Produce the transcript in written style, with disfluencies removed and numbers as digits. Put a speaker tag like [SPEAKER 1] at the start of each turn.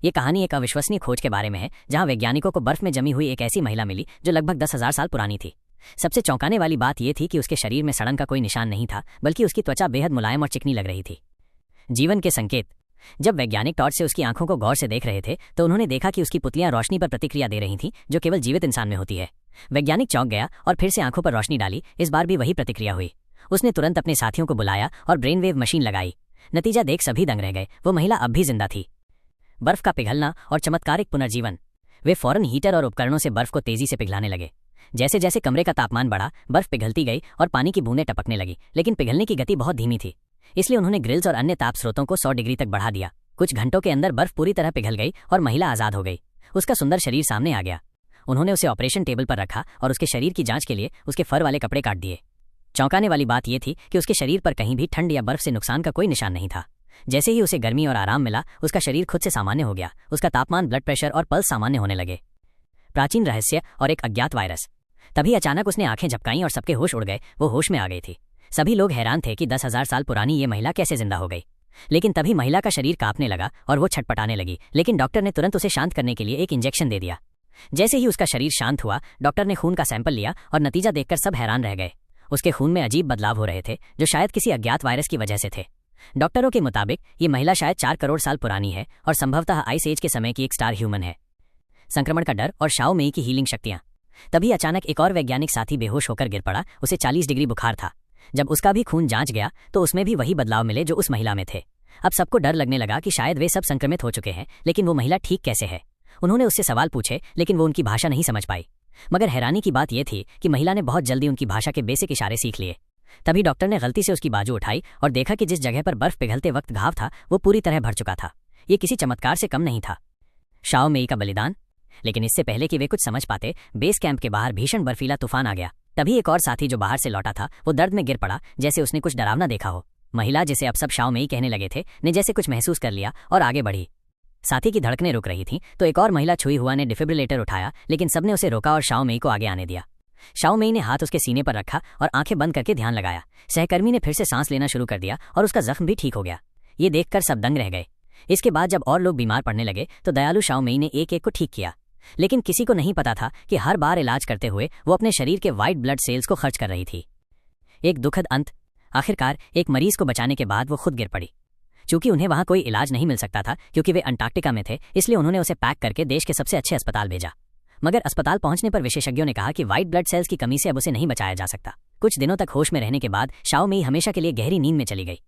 [SPEAKER 1] ये कहानी एक अविश्वसनीय खोज के बारे में है, जहां वैज्ञानिकों को बर्फ में जमी हुई एक ऐसी महिला मिली जो लगभग 10,000 साल पुरानी थी। सबसे चौंकाने वाली बात यह थी कि उसके शरीर में सड़न का कोई निशान नहीं था, बल्कि उसकी त्वचा बेहद मुलायम और चिकनी लग रही थी। जीवन के संकेत। जब वैज्ञानिक टॉर्च से उसकी आंखों को गौर से देख रहे थे तो उन्होंने देखा कि उसकी पुतलियां रोशनी पर प्रतिक्रिया दे रही थीं, जो केवल जीवित इंसान में होती है। वैज्ञानिक चौंक गया और फिर से आंखों पर रोशनी डाली। इस बार भी वही प्रतिक्रिया हुई। उसने तुरंत अपने साथियों को बुलाया और ब्रेन वेव मशीन लगाई। नतीजा देख सभी दंग रह गए, वो महिला अब भी जिंदा थी। बर्फ का पिघलना और चमत्कारिक पुनर्जीवन। वे फौरन हीटर और उपकरणों से बर्फ को तेजी से पिघलाने लगे। जैसे जैसे कमरे का तापमान बढ़ा, बर्फ पिघलती गई और पानी की बूंदें टपकने लगी, लेकिन पिघलने की गति बहुत धीमी थी। इसलिए उन्होंने ग्रिल्स और अन्य ताप स्रोतों को 100 डिग्री तक बढ़ा दिया। कुछ घंटों के अंदर बर्फ पूरी तरह पिघल गई और महिला आजाद हो गई। उसका सुंदर शरीर सामने आ गया। उन्होंने उसे ऑपरेशन टेबल पर रखा और उसके शरीर की जांच के लिए उसके फर वाले कपड़े काट दिए। चौंकाने वाली बात यह थी कि उसके शरीर पर कहीं भी ठंड या बर्फ से नुकसान का कोई निशान नहीं था। जैसे ही उसे गर्मी और आराम मिला, उसका शरीर खुद से सामान्य हो गया। उसका तापमान, ब्लड प्रेशर और पल्स सामान्य होने लगे। प्राचीन रहस्य और एक अज्ञात वायरस। तभी अचानक उसने आंखें झपकाईं और सबके होश उड़ गए। वो होश में आ गई थी। सभी लोग हैरान थे कि 10,000 साल पुरानी ये महिला कैसे जिंदा हो गई। लेकिन तभी महिला का शरीर कांपने लगा और वो छटपटाने लगी, लेकिन डॉक्टर ने तुरंत उसे शांत करने के लिए एक इंजेक्शन दे दिया। जैसे ही उसका शरीर शांत हुआ, डॉक्टर ने खून का सैंपल लिया और नतीजा देखकर सब हैरान रह गए। उसके खून में अजीब बदलाव हो रहे थे, जो शायद किसी अज्ञात वायरस की वजह से थे। डॉक्टरों के मुताबिक ये महिला शायद 4 करोड़ साल पुरानी है और संभवतः आइस एज के समय की एक स्टार ह्यूमन है। संक्रमण का डर और शाओ मेई की हीलिंग शक्तियां। तभी अचानक एक और वैज्ञानिक साथी बेहोश होकर गिर पड़ा। उसे 40 डिग्री बुखार था। जब उसका भी खून जांच गया तो उसमें भी वही बदलाव मिले जो उस महिला में थे। अब सबको डर लगने लगा कि शायद वे सब संक्रमित हो चुके हैं, लेकिन वो महिला ठीक कैसे है। उन्होंने उससे सवाल पूछे, लेकिन वो उनकी भाषा नहीं समझ पाई। मगर हैरानी की बात यह थी कि महिला ने बहुत जल्दी उनकी भाषा के बेसिक इशारे सीख लिए। तभी डॉक्टर ने गलती से उसकी बाजू उठाई और देखा कि जिस जगह पर बर्फ पिघलते वक्त घाव था, वो पूरी तरह भर चुका था। ये किसी चमत्कार से कम नहीं था। शाओ मेई का बलिदान। लेकिन इससे पहले कि वे कुछ समझ पाते, बेस कैंप के बाहर भीषण बर्फीला तूफान आ गया। तभी एक और साथी जो बाहर से लौटा था, वो दर्द में गिर पड़ा, जैसे उसने कुछ डरावना देखा हो। महिला, जिसे अब सब शाओ मेई कहने लगे थे, ने जैसे कुछ महसूस कर लिया और आगे बढ़ी। साथी की धड़कनें रुक रही थीं, तो एक और महिला छुई हुआ ने डिफिब्रिलेटर उठाया, लेकिन सबने उसे रोका और शाओ मेई को आगे आने दिया। शाओ मेई ने हाथ उसके सीने पर रखा और आंखें बंद करके ध्यान लगाया। सहकर्मी ने फिर से सांस लेना शुरू कर दिया और उसका जख्म भी ठीक हो गया। ये देखकर सब दंग रह गए। इसके बाद जब और लोग बीमार पड़ने लगे तो दयालु शाओ मेई ने एक एक को ठीक किया। लेकिन किसी को नहीं पता था कि हर बार इलाज करते हुए वो अपने शरीर के वाइट ब्लड सेल्स को खर्च कर रही थी। एक दुखद अंत। आखिरकार एक मरीज को बचाने के बाद वो खुद गिर पड़ी। चूंकि उन्हें वहां कोई इलाज नहीं मिल सकता था, क्योंकि वे अंटार्कटिका में थे, इसलिए उन्होंने उसे पैक करके देश के सबसे अच्छे अस्पताल भेजा। मगर अस्पताल पहुंचने पर विशेषज्ञों ने कहा कि व्हाइट ब्लड सेल्स की कमी से अब उसे नहीं बचाया जा सकता। कुछ दिनों तक होश में रहने के बाद शाओ मेई हमेशा के लिए गहरी नींद में चली गई।